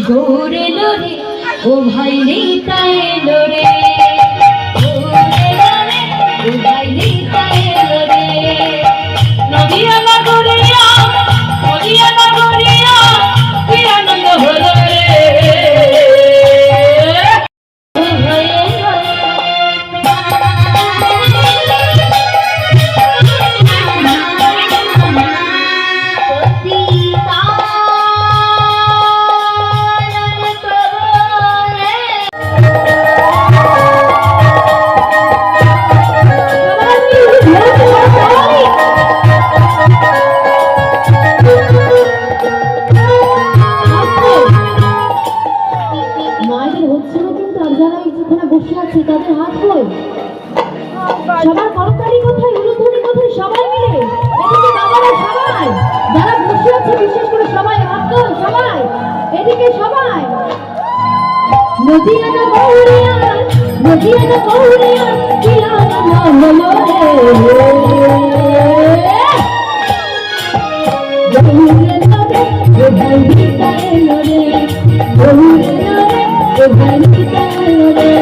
ভোর এলো রে ও ভাই নিতা এলো রে, ভোর এলো রে ও ভাই নিতা এলো রে। নদিয়া নগরিয়া নদিয়া নগরিয়া কি আনন্দ হলো রে, তাদের হাত কই, সবার করতালি কোথায়, উলুধ্বনি কোথায়, সবাই মিলে এদিকে বাবারা সবাই যারা বসে আছে বিশেষ করে সবাই হাত কই, সবাই এদিকে সবাই। নদিয়া না গৌরিয়া নদিয়া না গৌরিয়া কি আনন্দ হলো রে, গৌরে নরে ও ভাই নিতা এলো রে, গৌরে নরে ও ভাই নিতা এলো রে।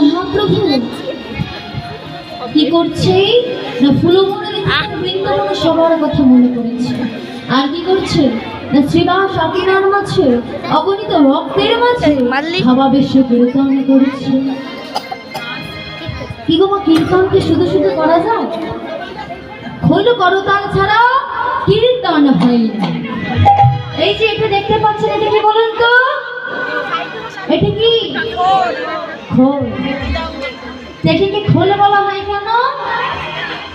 মহাপ্রভু কি করছে না, বৃন্দাবনে সবার কথা মনে করেছে, আর কি করছে না শ্রীবাস আকিনার মাঝে অগণিত ভক্তের মাঝে ভাবাবেশে কীর্তন করছে। কি গো মা, কীর্তন কি শুধু শুধু করা যায়? খোল করতাল ছাড়া কীর্তন হয় না। এই যে এটা দেখতে পাচ্ছেন, এটা কি বলুন তো, এটা কি খোল? এটাকে খোল বলা হয় কেন?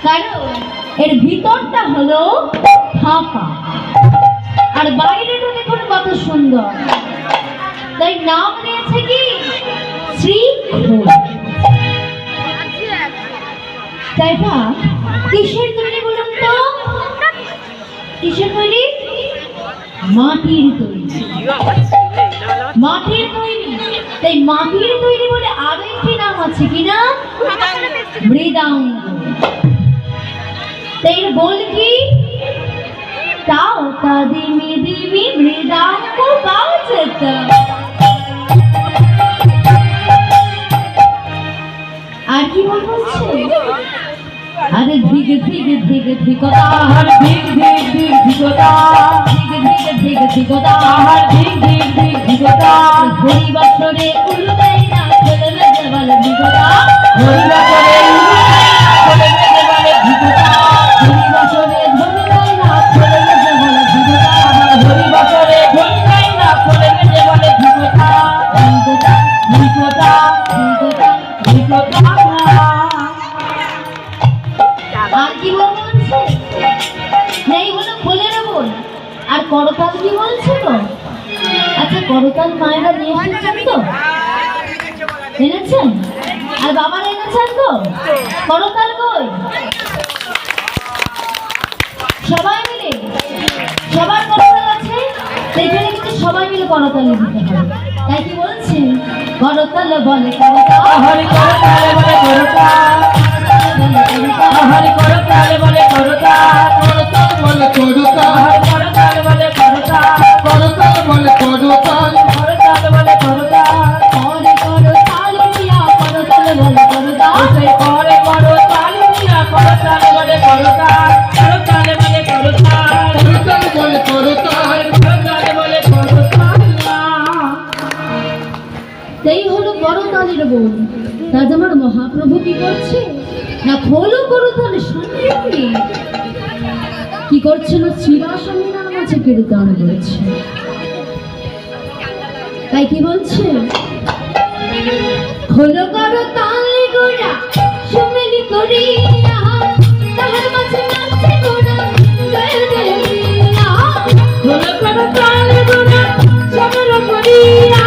কারণ এর ভিতরটা হলো ফাঁকা আর বাইরেটা দেখুন কত সুন্দর, তাই নাম দিয়েছে কি শ্রী খোল। তাই না? কিসের তৈরি বলুন তো, কিসের তৈরি? মাটির তৈরি, মাটির তৈরি। তাই মাটির তৈরি বলে আরো একটি নাম আছে, কি না? মৃদাঙ্গ। তাই বল কি, তাও তা দিমি দিমি মৃদাঙ্গ বাজত। আর কি বলছে? আরে ধিগ ধিগ ধিগ ধিগতা হর ধিগ ধিগ ধিগ ধিগতা, ধিগ ধিগ ধিগ ধিগতা হর ধিগ ধিগ ধিগ ধিগতা। হরি বছরে উলু দেয় না চলে মেজে বলে ধিগতা, হরি বছরে উলু দেয় না চলে মেজে বলে ধিগতা। হরি বছরে ধরি দেয় না চলে মেজে বলে ধিগতা, হরি বছরে ধরি দেয় না চলে মেজে বলে ধিগতা। ধিগতা ধিগতা ধিগতা ধিগতা। করতাল কি বলছে তো? আচ্ছা করতাল মায়েরা নিয়ে এসেছেন তো? এনেছেন? আর বাবারা এনেছেন তো? করতাল কই? সবাই মিলে? সবার করতাল আছে? এখানে কিন্তু সবাই মিলে করতাল দিতে হবে। তাই কি বলছে? করতাল বলে করতাল, হরি করতাল বলে করতাল, হরি করতাল বলে করতাল, করতাল বলে করতাল, করতাল বলে করতাল, করতাল বলে করতাল, করতাল বলে করতাল, করে করতাল দিয়া করতাল বলে করতাল, সেই করে করতাল দিয়া করতাল বলে করতাল, করতাল বলে করতাল, করতাল বলে করতাল। করতাল বলে করতাল। এই হলো করতালের বোন। রাজ আমার মহাপ্রভু কি করছে না খোলো করতাল সন্ধ্যে কি করছে না শ্রীবাসনের নাম আছে কীর্তন করেছে। তাই কি বলছে? খোলো করতাল গোড়া সুমেলি করিয়া তাহার মাঝে নাচে গোড়া জয় জয় দিয়া। খোলো করতাল গোড়া সমর করিয়া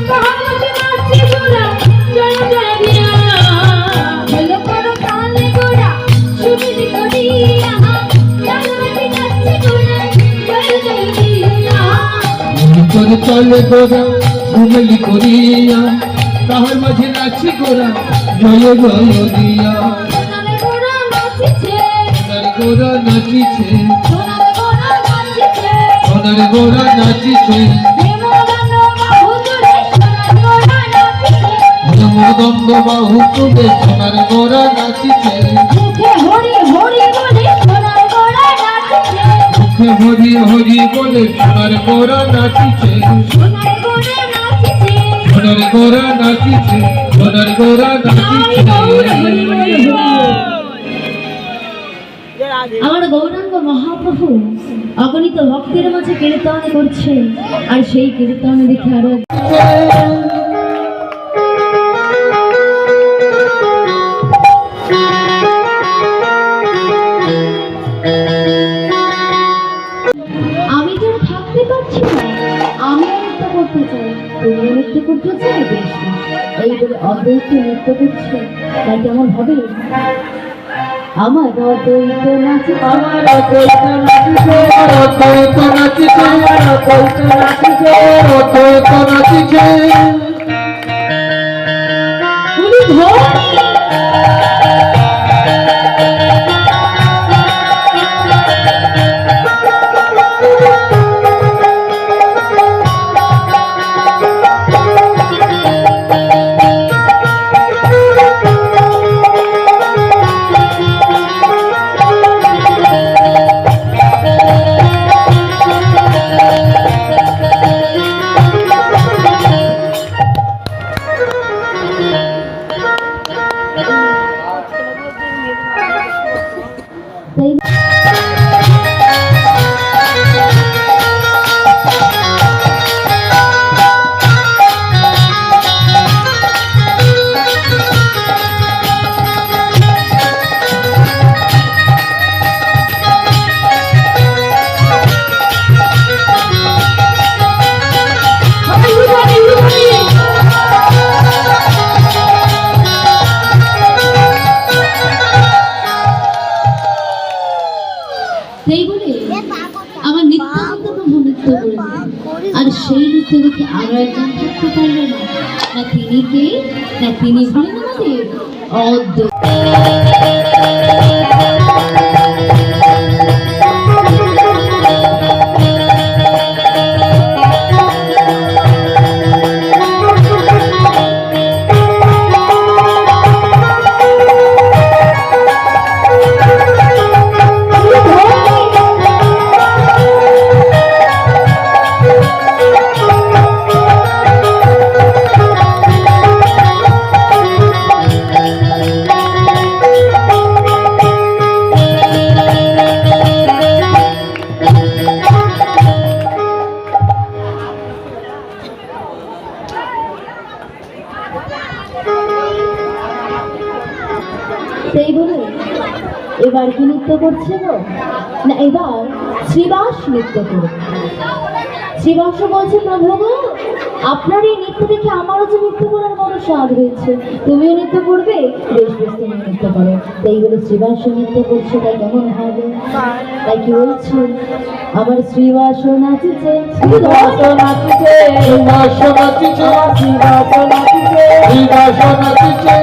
তাহার মাঝে নাচে গোড়া জয় জয় দিয়া। খোলো করতাল গোড়া সুমেলি করিয়া তাহার মাঝে নাচে গোড়া জয় জয় দিয়া। করতাল গোরা ঘুমলি করিয়া তাহার মাঝে নাচি গোরা জয় জয় দিয়া। সোনার গোড়া নাচিছে, সোনার গোরা নাচিছে, সোনার গোড়া নাচিছে, সোনার গোরা নাচিছে, হেমদণ্ড বাহু তুলে সোনার গোড়া নাচিছে। মদন্দ বাহু তুলে সোনার গোরা নাচিছে, মুখে হরি হরি বলে সোনার গোড়া নাচিছে, মুখে হরি হরি বলে সোনার গোরা নাচিছে, সোনার গোড়া নাচিছে। সোনার গোরা নাচিছে, সোনার গোরা নাচিছে। আমার গৌরাঙ্গ মহাপ্রভু অগণিত ভক্তের মাঝে কীর্তন করছে, আর সেই কীর্তন দেখে আরো আমি তো আর থাকতে পারছি না, আমি নৃত্য করতে চাই, তুমি নৃত্য করতে চাই, বেশ এই বলে অদ্বৈত নৃত্য করছে। তাই কেমন হবে? আমার অদ্বৈত নাচে, আমার অদ্বৈত নাচিছে, অদ্বৈত নাচিছে, আমার অদ্বৈত নাচিছে, অদ্বৈত নাচিছে। উনি ধনী। সেই বলে আমার নৃত্য করতে প্রভু নৃত্য করলেন, আর সেই নৃত্য দেখে আরো একজন থাকতে পারলো না। না তিনি কে? না তিনি হলেন আমাদের অদ্বৈত। সেই বলে এবার কি নৃত্য করছে গো? না এবার শ্রীবাস নৃত্য করবে। শ্রীবংশ বলছে, প্রভু গো, আপনার এই নৃত্য দেখে আমারও যে নৃত্য করার বড় স্বাদ হয়েছে। তুমিও নৃত্য করবে? বেশ বেশ, তুমি নৃত্য করো। তাই বলে শ্রীবংশ নৃত্য করছে, তাই কেমন হবে? তাই কি বলছে? আমার শ্রীবাস নাচিছে, শ্রীবাস নাচিছে, শ্রীবাস নাচিছে, শ্রীবাস নাচিছে। শ্রীবাস নাচিছে।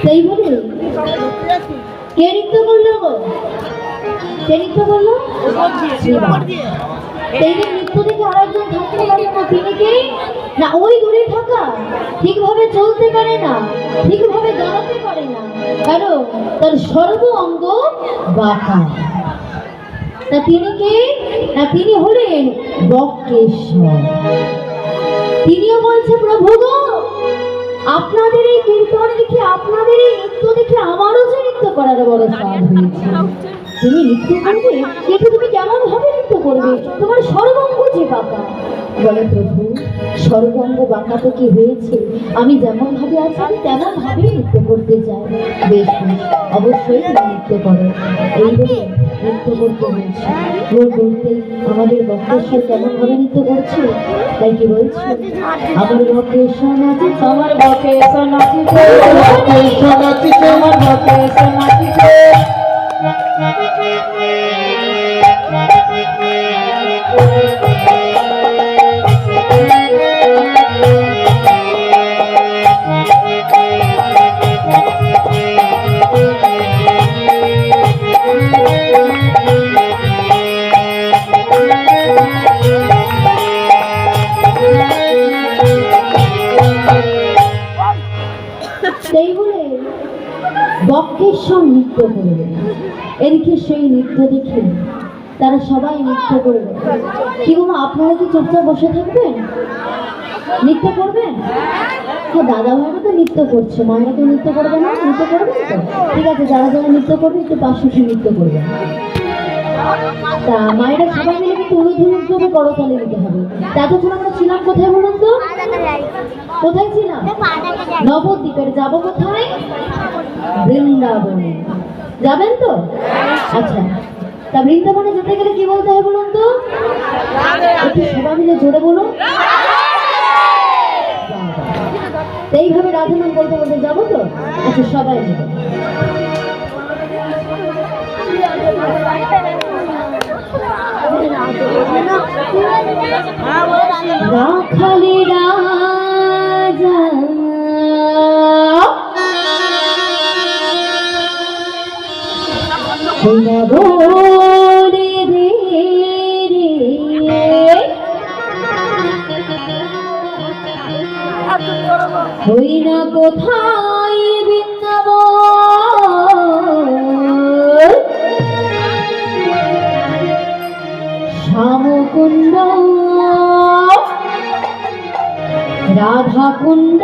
তাই বলে কে নৃত্য করলো গো? কে নৃত্য করলো? সেই যে নৃত্য দেখে আরেকজন থাকতে পারে না, তিনি কে? না ওই দূরে থাকা, ঠিকভাবে চলতে পারে না, ঠিকভাবে দাঁড়াতে পারে না, কারণ তার সর্ব অঙ্গ বাঁকা। তা তিনি কে? না তিনি হলেন বক্রেশ্বর। তিনিও বলছে, প্রভু গো, আপনাদের এই কীর্তন দেখে, আপনাদের এই নৃত্য দেখে আমারও যে নৃত্য করার বড় স্বাদ হয়েছে। তুমি নৃত্য করবে, কিন্তু তুমি কেমন ভাবে নৃত্য করবে? তোমার সর্বাঙ্গ যে বাঁকা। বলে, প্রভু, সর্বাঙ্গ বাঁকা তো কি হয়েছে? আমি যেমন ভাবে আছি, আমি তেমন ভাবেই নৃত্য করতে চাই। বেশ বেশ, অবশ্যই তুমি নৃত্য করো। এই বলে নৃত্য করতে হয়েছে। ওর বলতে আমাদের বক্রেশ্বর কেমন ভাবে নৃত্য করছে? তাই কি বলছে? আমার বক্রেশ্বর নাচিছে, আমার বক্রেশ্বর নাচিছে, বক্রেশ্বর নাচিছে, আমার বক্রেশ্বর নাচিছে। সেই বলে বক্রেশ্বর নৃত্য করবে। এদিকে সেই নৃত্য দেখে তারা সবাই নৃত্য করবে। কি বলো, আপনারা কি চুপচাপ বসে থাকবেন? নৃত্য করবেন? হ্যাঁ, দাদা ভাইরা তো নৃত্য করছে, মায়েরা তো নৃত্য করবে না? নৃত্য করবেন তো? ঠিক আছে, যারা যারা নৃত্য করবে একটু পাশে নৃত্য করবে। তা মায়েরা সবাই মিলে কিন্তু অনুধরণ করে করতালি দিতে হবে। তা এতক্ষণ আমরা ছিলাম কোথায় বলুন তো? কোথায় ছিলাম? নবদ্বীপের। যাবো কোথায়? বৃন্দাবনে। যাবেন তো? আচ্ছা, তা বৃন্দাবনে যেতে গেলে কি বলতে হয় বলুন তো? একটু সবাই মিলে জোরে বলুন। এইভাবে রাধা নাম বলতে বলতে যাবো তো? আচ্ছা, সবাই মিলে। রাখালে রাজা বলে রে রে, হই না কোথায় বৃন্দাবন, শ্যামকুণ্ড রাধাকুণ্ড।